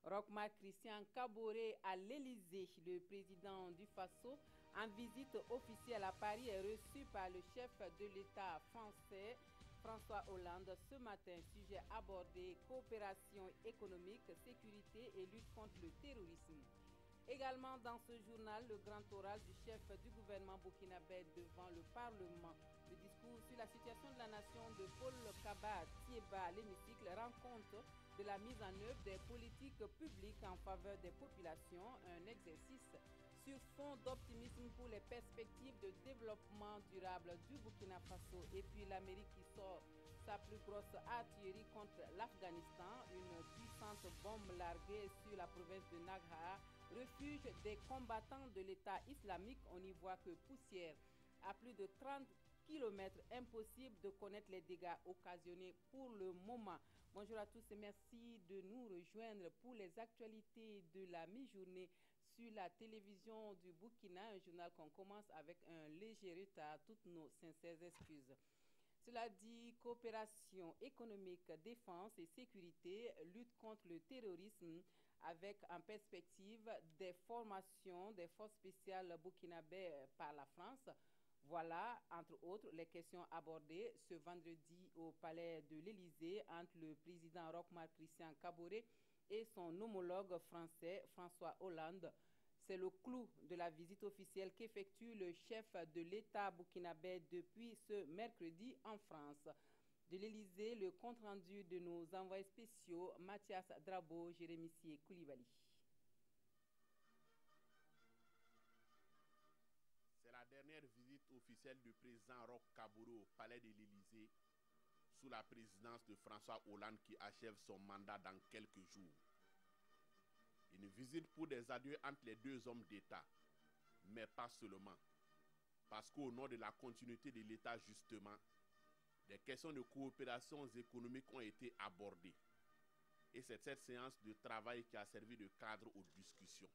Roch-Marc Christian Kaboré à l'Élysée. Le président du Faso, en visite officielle à Paris, est reçu par le chef de l'État français, François Hollande. Ce matin, sujet abordé, coopération économique, sécurité et lutte contre le terrorisme. Également dans ce journal, le grand oral du chef du gouvernement burkinabé devant le Parlement. Le discours sur la situation de la nation de Paul Kaba Thieba à l'hémicycle rend compte de la mise en œuvre des politiques publiques en faveur des populations, un exercice sur fond d'optimisme pour les perspectives de développement durable du Burkina Faso. Et puis l'Amérique qui sort sa plus grosse artillerie contre l'Afghanistan, une puissante bombe larguée sur la province de Nangarhar, refuge des combattants de l'État islamique. On n'y voit que poussière. À plus de 30 km, impossible de connaître les dégâts occasionnés pour le moment. Bonjour à tous et merci de nous rejoindre pour les actualités de la mi-journée sur la télévision du Burkina, un journal qu'on commence avec un léger retard. Toutes nos sincères excuses. Cela dit, coopération économique, défense et sécurité, lutte contre le terrorisme, avec en perspective des formations des forces spéciales burkinabé par la France. Voilà, entre autres, les questions abordées ce vendredi au palais de l'Élysée entre le président Roch-Marc Christian Kaboré et son homologue français François Hollande. C'est le clou de la visite officielle qu'effectue le chef de l'État burkinabé depuis ce mercredi en France. De l'Élysée, le compte-rendu de nos envoyés spéciaux Mathias Drabo, Jérémy Sié Koulibaly. C'est la dernière visite officielle du président Roch Kaboré au palais de l'Élysée sous la présidence de François Hollande qui achève son mandat dans quelques jours. Une visite pour des adieux entre les deux hommes d'État, mais pas seulement. Parce qu'au nom de la continuité de l'État justement, des questions de coopération économique ont été abordées. Et c'est cette séance de travail qui a servi de cadre aux discussions.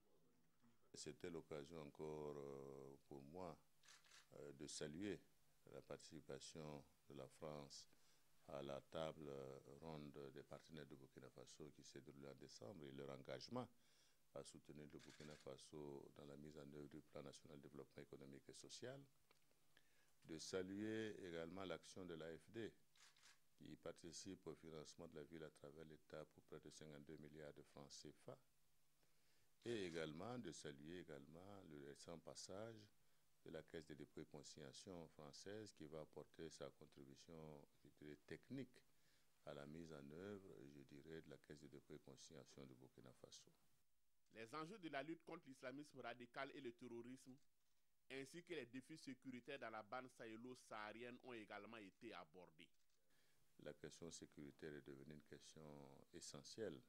C'était l'occasion encore pour moi de saluer la participation de la France à la table ronde des partenaires de Burkina Faso qui s'est déroulée en décembre et leur engagement à soutenir le Burkina Faso dans la mise en œuvre du plan national de développement économique et social. De saluer également l'action de l'AFD qui participe au financement de la ville à travers l'État pour près de 52 milliards de francs CFA. Et également de saluer également le récent passage de la Caisse des dépôts et consignations française qui va apporter sa contribution technique à la mise en œuvre, je dirais, de la Caisse des dépôts et consignations du Burkina Faso. Les enjeux de la lutte contre l'islamisme radical et le terrorisme, ainsi que les défis sécuritaires dans la bande sahélo-saharienne ont également été abordés. La question sécuritaire est devenue une question essentielle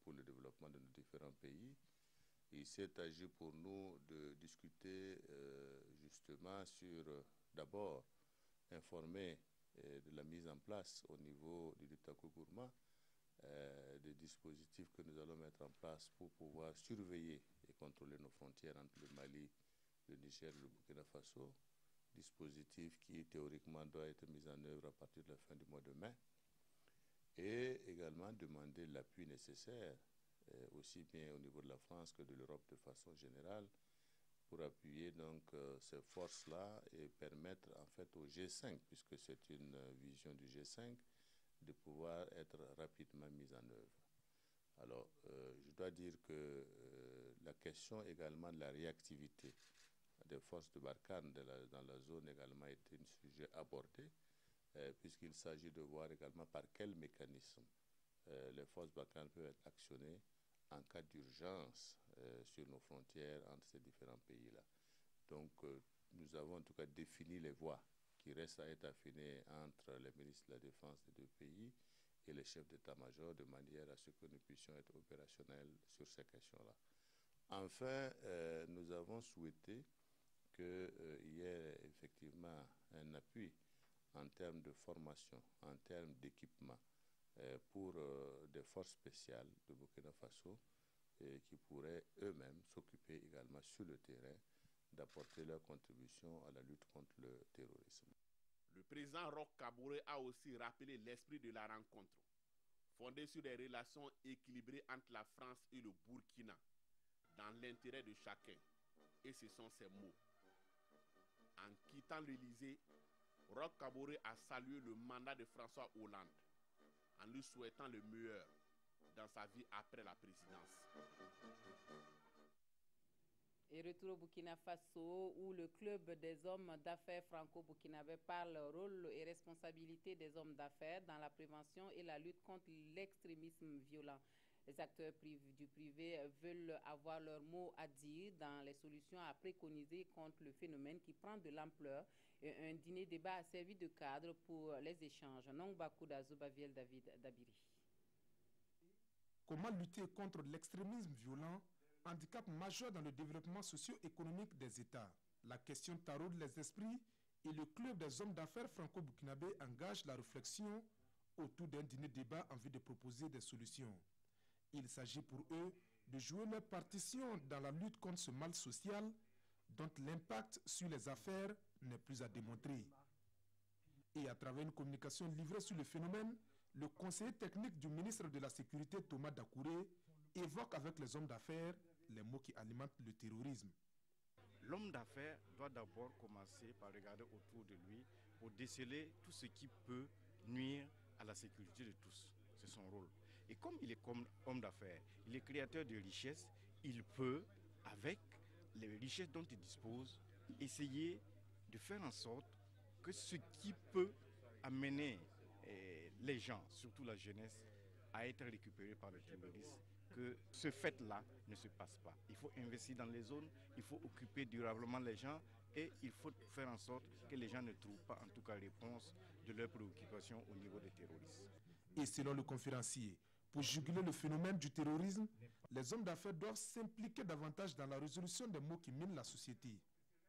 pour le développement de nos différents pays. Il s'est agi pour nous de discuter justement sur, d'abord, informer de la mise en place au niveau du Dutaku Gourma des dispositifs que nous allons mettre en place pour pouvoir surveiller et contrôler nos frontières entre le Mali, le Niger et le Burkina Faso. Dispositif qui théoriquement doit être mis en œuvre à partir de la fin du mois de mai. Et également demander l'appui nécessaire, aussi bien au niveau de la France que de l'Europe de façon générale, pour appuyer donc ces forces-là et permettre en fait au G5, puisque c'est une vision du G5, de pouvoir être rapidement mise en œuvre. Alors, je dois dire que la question également de la réactivité des forces de Barkhane dans la zone également a été un sujet abordé, puisqu'il s'agit de voir également par quel mécanisme les forces Barkhane peuvent être actionnées en cas d'urgence sur nos frontières entre ces différents pays-là. Donc, nous avons en tout cas défini les voies qui restent à être affinées entre les ministres de la Défense des deux pays et les chefs d'état-major de manière à ce que nous puissions être opérationnels sur ces questions-là. Enfin, nous avons souhaité qu'il y ait effectivement un appui en termes de formation, en termes d'équipement pour des forces spéciales de Burkina Faso qui pourraient eux-mêmes s'occuper également sur le terrain d'apporter leur contribution à la lutte contre le terrorisme. Le président Roch Kaboré a aussi rappelé l'esprit de la rencontre. fondée sur des relations équilibrées entre la France et le Burkina, dans l'intérêt de chacun. Et ce sont ces mots. En quittant l'Élysée, Roch Kaboré a salué le mandat de François Hollande, en lui souhaitant le meilleur dans sa vie après la présidence. Et retour au Burkina Faso, où le club des hommes d'affaires franco-burkinabés parle rôle et responsabilité des hommes d'affaires dans la prévention et la lutte contre l'extrémisme violent. Les acteurs du privé veulent avoir leur mot à dire dans les solutions à préconiser contre le phénomène qui prend de l'ampleur. Et un dîner-débat a servi de cadre pour les échanges. Nongbakuda Zubaviel David Dabiri. Comment lutter contre l'extrémisme violent, handicap majeur dans le développement socio-économique des États? La question taraude les esprits et le club des hommes d'affaires franco-burkinabés engage la réflexion autour d'un dîner-débat en vue de proposer des solutions. Il s'agit pour eux de jouer leur partition dans la lutte contre ce mal social dont l'impact sur les affaires n'est plus à démontrer. Et à travers une communication livrée sur le phénomène, le conseiller technique du ministre de la Sécurité, Thomas Dakouré, évoque avec les hommes d'affaires les mots qui alimentent le terrorisme. L'homme d'affaires doit d'abord commencer par regarder autour de lui pour déceler tout ce qui peut nuire à la sécurité de tous. C'est son rôle. Et comme il est comme homme d'affaires, il est créateur de richesses, il peut, avec les richesses dont il dispose, essayer de faire en sorte que ce qui peut amener les gens, surtout la jeunesse, à être récupérés par le terrorisme, que ce fait-là ne se passe pas. Il faut investir dans les zones, il faut occuper durablement les gens et il faut faire en sorte que les gens ne trouvent pas en tout cas réponse de leurs préoccupations au niveau des terroristes. Et selon le conférencier, pour juguler le phénomène du terrorisme, les hommes d'affaires doivent s'impliquer davantage dans la résolution des maux qui minent la société.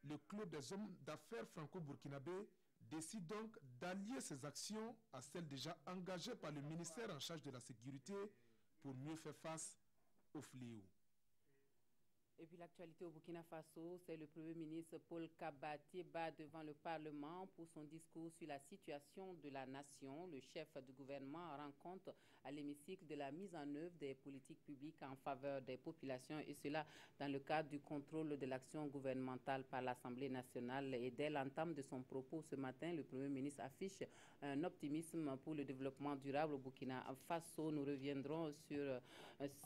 Le club des hommes d'affaires franco-burkinabés décide donc d'allier ses actions à celles déjà engagées par le ministère en charge de la sécurité pour mieux faire face au fléau. Et puis l'actualité au Burkina Faso, c'est le Premier ministre Paul Kabatieba devant le Parlement pour son discours sur la situation de la nation. Le chef du gouvernement rend compte à l'hémicycle de la mise en œuvre des politiques publiques en faveur des populations et cela dans le cadre du contrôle de l'action gouvernementale par l'Assemblée nationale. Et dès l'entame de son propos ce matin, le Premier ministre affiche un optimisme pour le développement durable au Burkina Faso. Nous reviendrons sur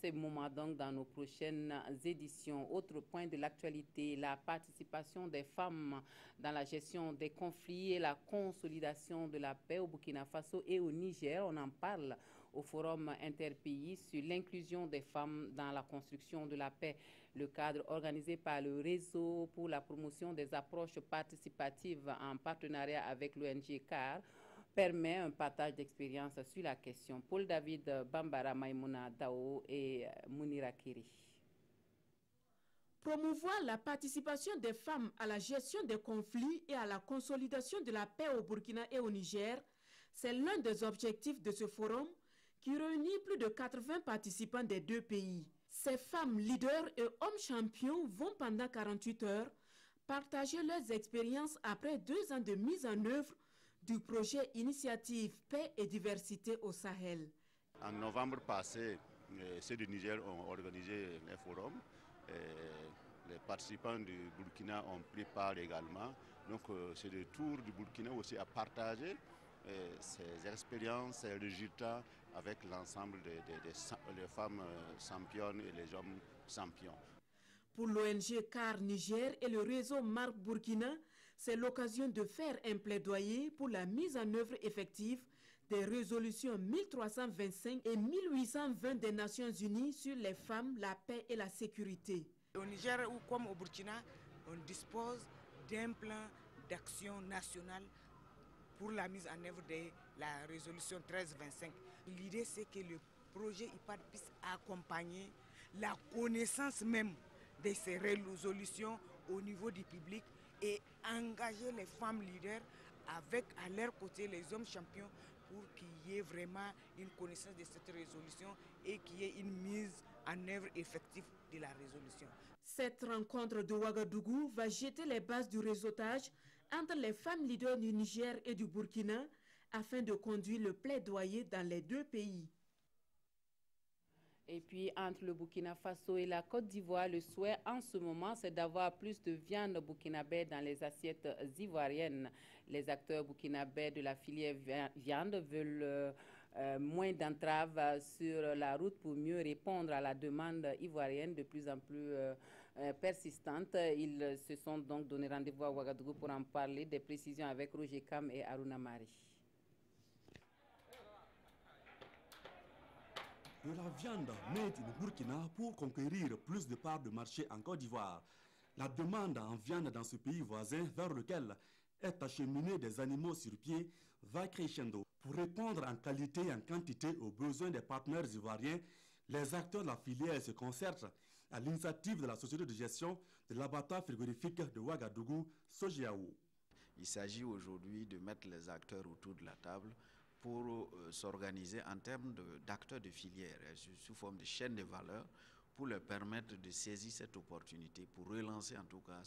ces moments donc dans nos prochaines éditions. Autre point de l'actualité, la participation des femmes dans la gestion des conflits et la consolidation de la paix au Burkina Faso et au Niger. On en parle au forum interpays sur l'inclusion des femmes dans la construction de la paix. Le cadre organisé par le réseau pour la promotion des approches participatives en partenariat avec l'ONG CAR permet un partage d'expérience sur la question. Paul David Bambara Maïmouna Dao et Mounira Kiri. Promouvoir la participation des femmes à la gestion des conflits et à la consolidation de la paix au Burkina et au Niger, c'est l'un des objectifs de ce forum qui réunit plus de 80 participants des deux pays. Ces femmes leaders et hommes champions vont pendant 48 heures partager leurs expériences après 2 ans de mise en œuvre du projet Initiative Paix et Diversité au Sahel. En novembre passé, ceux du Niger ont organisé un forum. Les participants du Burkina ont pris part également. Donc c'est le tour du Burkina aussi à partager ses expériences, ses résultats avec l'ensemble des femmes championnes et les hommes champions. Pour l'ONG CAR Niger et le réseau Marc Burkina, c'est l'occasion de faire un plaidoyer pour la mise en œuvre effective des résolutions 1325 et 1820 des Nations Unies sur les femmes, la paix et la sécurité. Au Niger ou comme au Burkina, on dispose d'un plan d'action national pour la mise en œuvre de la résolution 1325. L'idée c'est que le projet IPAD puisse accompagner la connaissance même de ces résolutions au niveau du public et engager les femmes leaders avec à leur côté les hommes champions pour qu'il y ait vraiment une connaissance de cette résolution et qu'il y ait une mise en œuvre effective de la résolution. Cette rencontre de Ouagadougou va jeter les bases du réseautage entre les femmes leaders du Niger et du Burkina afin de conduire le plaidoyer dans les deux pays. Et puis, entre le Burkina Faso et la Côte d'Ivoire, le souhait en ce moment, c'est d'avoir plus de viande burkinabé dans les assiettes ivoiriennes. Les acteurs burkinabés de la filière viande veulent moins d'entraves sur la route pour mieux répondre à la demande ivoirienne de plus en plus persistante. Ils se sont donc donné rendez-vous à Ouagadougou pour en parler. Des précisions avec Roger Kam et Aruna Mari. De la viande made in Burkina pour conquérir plus de parts de marché en Côte d'Ivoire. La demande en viande dans ce pays voisin vers lequel est acheminé des animaux sur pied va crescendo. Pour répondre en qualité et en quantité aux besoins des partenaires ivoiriens, les acteurs de la filière se concertent à l'initiative de la société de gestion de l'abattoir frigorifique de Ouagadougou, Sojiaou. Il s'agit aujourd'hui de mettre les acteurs autour de la table pour s'organiser en termes d'acteurs de filière, sous forme de chaîne de valeur, pour leur permettre de saisir cette opportunité, pour relancer en tout cas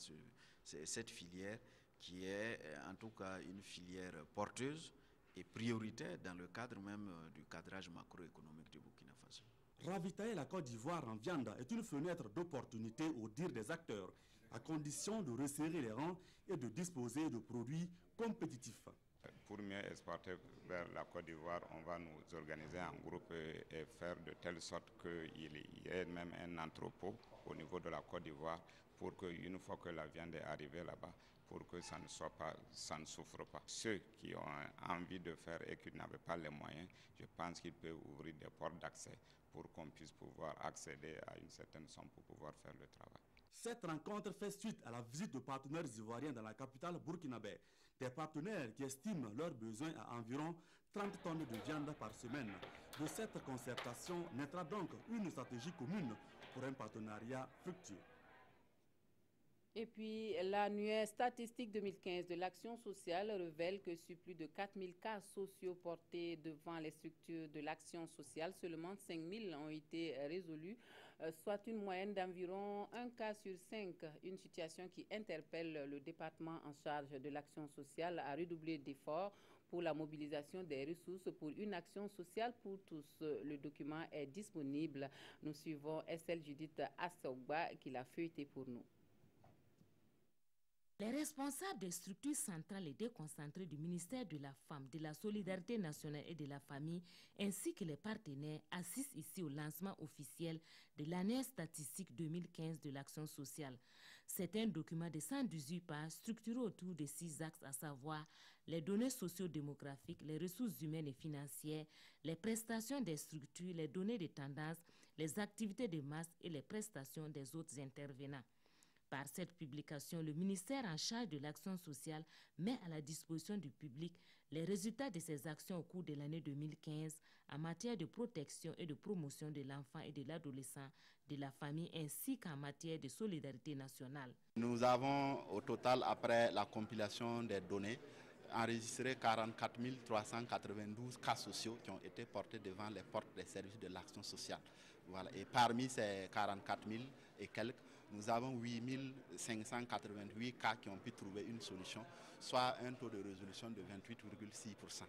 cette filière qui est en tout cas une filière porteuse et prioritaire dans le cadre même du cadrage macroéconomique du Burkina Faso. Ravitailler la Côte d'Ivoire en viande est une fenêtre d'opportunité au dire des acteurs, à condition de resserrer les rangs et de disposer de produits compétitifs. Pour mieux exporter vers la Côte d'Ivoire, on va nous organiser en groupe et faire de telle sorte qu'il y ait même un entrepôt au niveau de la Côte d'Ivoire pour qu'une fois que la viande est arrivée là-bas, pour que ça ne souffre pas. Ceux qui ont envie de faire et qui n'avaient pas les moyens, je pense qu'ils peuvent ouvrir des portes d'accès pour qu'on puisse pouvoir accéder à une certaine somme pour pouvoir faire le travail. Cette rencontre fait suite à la visite de partenaires ivoiriens dans la capitale burkinabé. Des partenaires qui estiment leurs besoins à environ 30 tonnes de viande par semaine. De cette concertation naîtra donc une stratégie commune pour un partenariat fructueux. Et puis, l'annuaire statistique 2015 de l'action sociale révèle que sur plus de 4000 cas sociaux portés devant les structures de l'action sociale, seulement 5000 ont été résolus, soit une moyenne d'environ 1 cas sur 5. Une situation qui interpelle le département en charge de l'action sociale à redoubler d'efforts pour la mobilisation des ressources pour une action sociale pour tous. Le document est disponible. Nous suivons SL Judith Assogba qui l'a feuilleté pour nous. Les responsables des structures centrales et déconcentrées du ministère de la Femme, de la Solidarité nationale et de la Famille, ainsi que les partenaires, assistent ici au lancement officiel de l'annuaire statistique 2015 de l'action sociale. C'est un document de 118 pages structuré autour de 6 axes, à savoir les données socio-démographiques, les ressources humaines et financières, les prestations des structures, les données de tendance, les activités de masse et les prestations des autres intervenants. Par cette publication, le ministère en charge de l'action sociale met à la disposition du public les résultats de ses actions au cours de l'année 2015 en matière de protection et de promotion de l'enfant et de l'adolescent, de la famille ainsi qu'en matière de solidarité nationale. Nous avons au total, après la compilation des données, enregistré 44 392 cas sociaux qui ont été portés devant les portes des services de l'action sociale. Voilà. Et parmi ces 44 000 et quelques, nous avons 8 588 cas qui ont pu trouver une solution, soit un taux de résolution de 28,6%.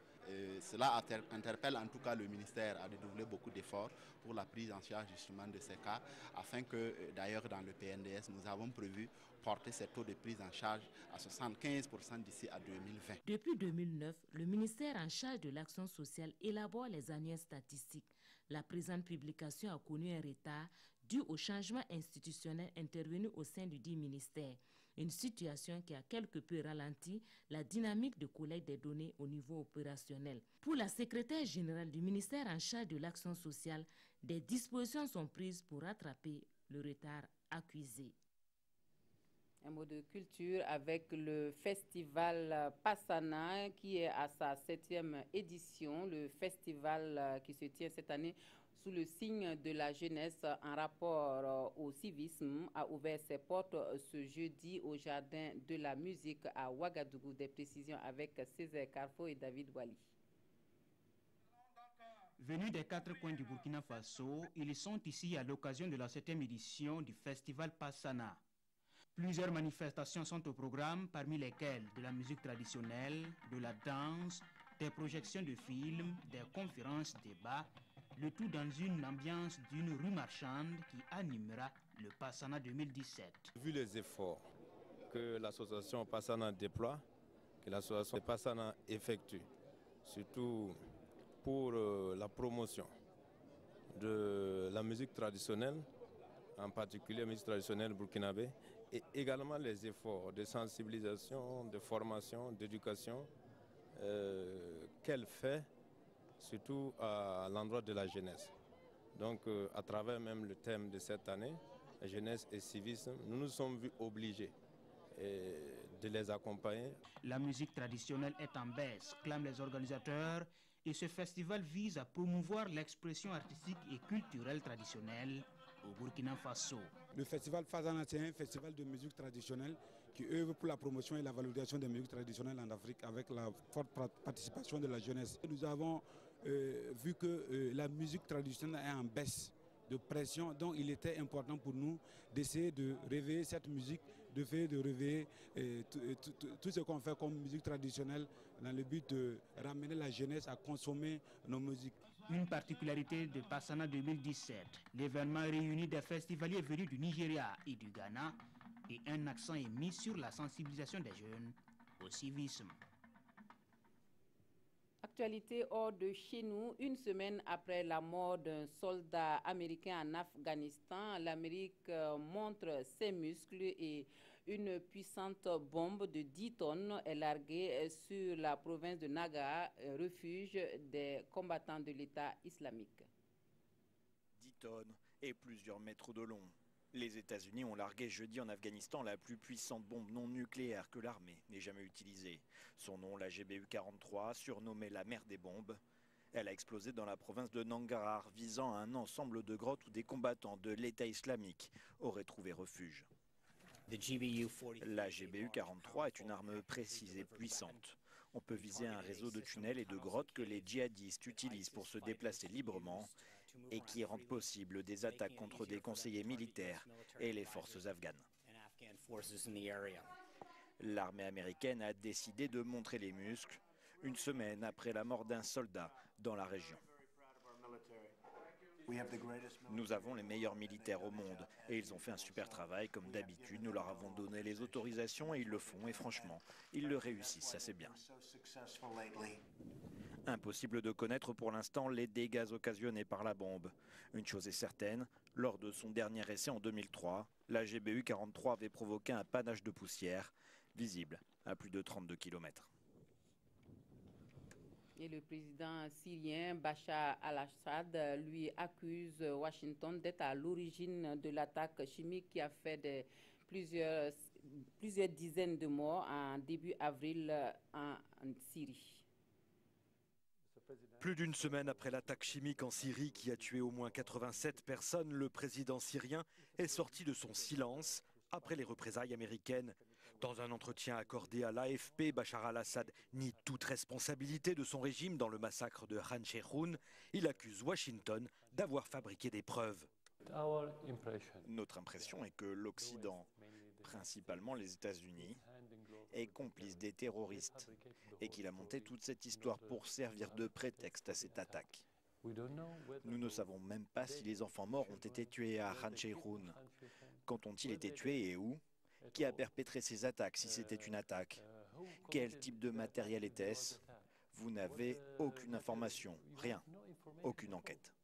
Cela interpelle en tout cas le ministère à dédoubler beaucoup d'efforts pour la prise en charge justement de ces cas, afin que d'ailleurs dans le PNDS, nous avons prévu porter ces taux de prise en charge à 75% d'ici à 2020. Depuis 2009, le ministère en charge de l'action sociale élabore les annuaires statistiques. La présente publication a connu un retard dû au changement institutionnel intervenu au sein du dit ministère, une situation qui a quelque peu ralenti la dynamique de collecte des données au niveau opérationnel. Pour la secrétaire générale du ministère en charge de l'action sociale, des dispositions sont prises pour rattraper le retard accusé. Un mot de culture avec le festival Passana qui est à sa 7e édition. Le festival qui se tient cette année sous le signe de la jeunesse en rapport au civisme a ouvert ses portes ce jeudi au Jardin de la musique à Ouagadougou. Des précisions avec Césaire Carfo et David Wali. Venus des 4 coins du Burkina Faso, ils sont ici à l'occasion de la 7e édition du festival Passana. Plusieurs manifestations sont au programme, parmi lesquelles de la musique traditionnelle, de la danse, des projections de films, des conférences, débats, Le tout dans une ambiance d'une rue marchande qui animera le Passana 2017. Vu les efforts que l'association Passana déploie, que l'association Passana effectue, surtout pour la promotion de la musique traditionnelle, en particulier la musique traditionnelle burkinabé, et également les efforts de sensibilisation, de formation, d'éducation qu'elle fait, surtout à l'endroit de la jeunesse. Donc à travers même le thème de cette année, la jeunesse et civisme, nous nous sommes vus obligés de les accompagner. La musique traditionnelle est en baisse, clament les organisateurs, et ce festival vise à promouvoir l'expression artistique et culturelle traditionnelle au Burkina Faso. Le festival Fazana, c'est un festival de musique traditionnelle qui œuvre pour la promotion et la valorisation des musiques traditionnelles en Afrique avec la forte participation de la jeunesse. Nous avons vu que la musique traditionnelle est en baisse de pression, donc il était important pour nous d'essayer de réveiller cette musique, de réveiller tout ce qu'on fait comme musique traditionnelle dans le but de ramener la jeunesse à consommer nos musiques. Une particularité de Passana 2017, l'événement réunit des festivaliers venus du Nigeria et du Ghana et un accent est mis sur la sensibilisation des jeunes au civisme. Actualité hors de chez nous, une semaine après la mort d'un soldat américain en Afghanistan, l'Amérique montre ses muscles et une puissante bombe de 10 tonnes est larguée sur la province de Naga, refuge des combattants de l'État islamique. 10 tonnes et plusieurs mètres de long. Les États-Unis ont largué jeudi en Afghanistan la plus puissante bombe non nucléaire que l'armée n'ait jamais utilisée. Son nom, la GBU-43, surnommée la mère des bombes. Elle a explosé dans la province de Nangarhar, visant un ensemble de grottes où des combattants de l'État islamique auraient trouvé refuge. La GBU-43 est une arme précise et puissante. On peut viser un réseau de tunnels et de grottes que les djihadistes utilisent pour se déplacer librement et qui rendent possible des attaques contre des conseillers militaires et les forces afghanes. L'armée américaine a décidé de montrer les muscles une semaine après la mort d'un soldat dans la région. Nous avons les meilleurs militaires au monde et ils ont fait un super travail comme d'habitude. Nous leur avons donné les autorisations et ils le font et franchement, ils le réussissent assez bien. Impossible de connaître pour l'instant les dégâts occasionnés par la bombe. Une chose est certaine, lors de son dernier essai en 2003, la GBU-43 avait provoqué un panache de poussière visible à plus de 32 km. Et le président syrien Bachar al-Assad lui accuse Washington d'être à l'origine de l'attaque chimique qui a fait plusieurs dizaines de morts en début avril en Syrie. Plus d'une semaine après l'attaque chimique en Syrie qui a tué au moins 87 personnes, le président syrien est sorti de son silence après les représailles américaines. Dans un entretien accordé à l'AFP, Bachar al-Assad nie toute responsabilité de son régime dans le massacre de Khan Sheikhoun. Il accuse Washington d'avoir fabriqué des preuves. Notre impression est que l'Occident, principalement les États-Unis, est complice des terroristes et qu'il a monté toute cette histoire pour servir de prétexte à cette attaque. Nous ne savons même pas si les enfants morts ont été tués à Khan Sheikhoun. Quand ont-ils été tués et où ? Qui a perpétré ces attaques, si c'était une attaque? Quel type de matériel était-ce? Vous n'avez aucune information, rien, aucune enquête.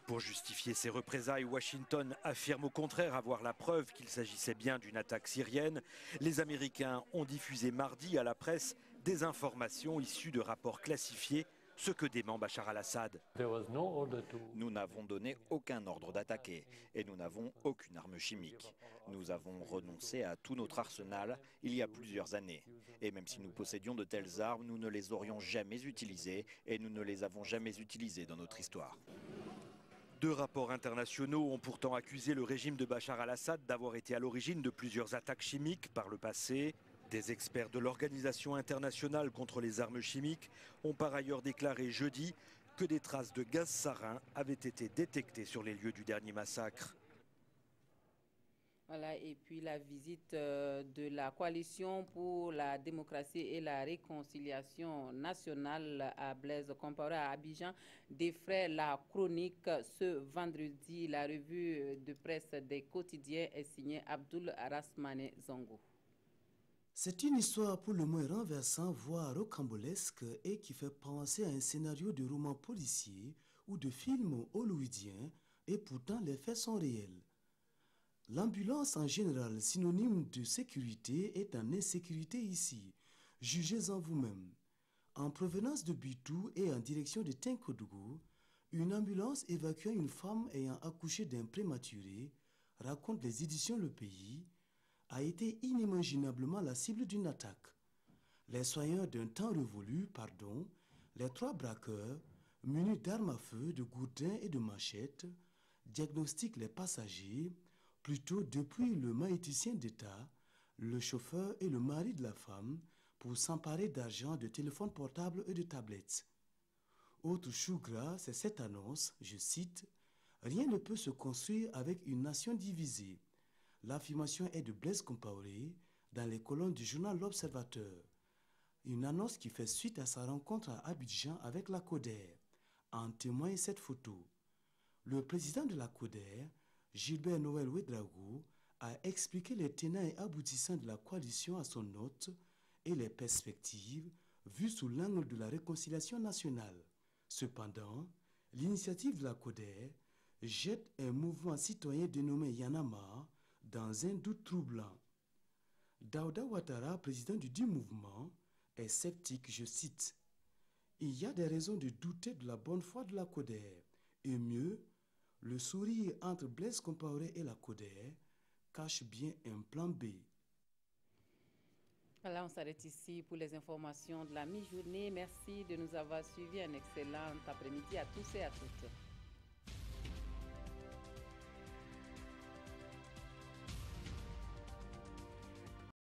Pour justifier ces représailles, Washington affirme au contraire avoir la preuve qu'il s'agissait bien d'une attaque syrienne. Les Américains ont diffusé mardi à la presse des informations issues de rapports classifiés, ce que dément Bachar al-Assad. Nous n'avons donné aucun ordre d'attaquer et nous n'avons aucune arme chimique. Nous avons renoncé à tout notre arsenal il y a plusieurs années. Et même si nous possédions de telles armes, nous ne les aurions jamais utilisées et nous ne les avons jamais utilisées dans notre histoire. Deux rapports internationaux ont pourtant accusé le régime de Bachar al-Assad d'avoir été à l'origine de plusieurs attaques chimiques par le passé. Des experts de l'Organisation internationale contre les armes chimiques ont par ailleurs déclaré jeudi que des traces de gaz sarin avaient été détectées sur les lieux du dernier massacre. Voilà, et puis la visite de la coalition pour la démocratie et la réconciliation nationale à Blaise Compaoré à Abidjan défraie la chronique ce vendredi. La revue de presse des quotidiens est signée Abdoul Rasmane Zongo. C'est une histoire pour le moins renversant, voire rocambolesque, et qui fait penser à un scénario de roman policier ou de film hollywoodien, et pourtant les faits sont réels. L'ambulance en général, synonyme de sécurité, est en insécurité ici. Jugez-en vous-même. En provenance de Bitou et en direction de Tinkodougou, une ambulance évacuant une femme ayant accouché d'un prématuré, raconte les éditions Le Pays, a été inimaginablement la cible d'une attaque. Les soigneurs d'un temps révolu, les 3 braqueurs, munis d'armes à feu, de gourdins et de machettes, diagnostiquent les passagers, plutôt depuis le maïticien d'État, le chauffeur et le mari de la femme, pour s'emparer d'argent, de téléphones portables et de tablettes. Autre chou gras, c'est cette annonce, je cite, « Rien ne peut se construire avec une nation divisée ». L'affirmation est de Blaise Compaoré dans les colonnes du journal L'Observateur. Une annonce qui fait suite à sa rencontre à Abidjan avec la CODER. En témoigne cette photo. Le président de la CODER, Gilbert Noël Ouedraogo, a expliqué les tenants et aboutissants de la coalition à son hôte et les perspectives vues sous l'angle de la réconciliation nationale. Cependant, l'initiative de la CODER jette un mouvement citoyen dénommé Yanama dans un doute troublant. Daouda Ouattara, président du dit mouvement, est sceptique, je cite. « Il y a des raisons de douter de la bonne foi de la CODER, et mieux, le sourire entre Blaise Compaoré et la CODER cache bien un plan B. » Voilà, on s'arrête ici pour les informations de la mi-journée. Merci de nous avoir suivis. Un excellent après-midi à tous et à toutes.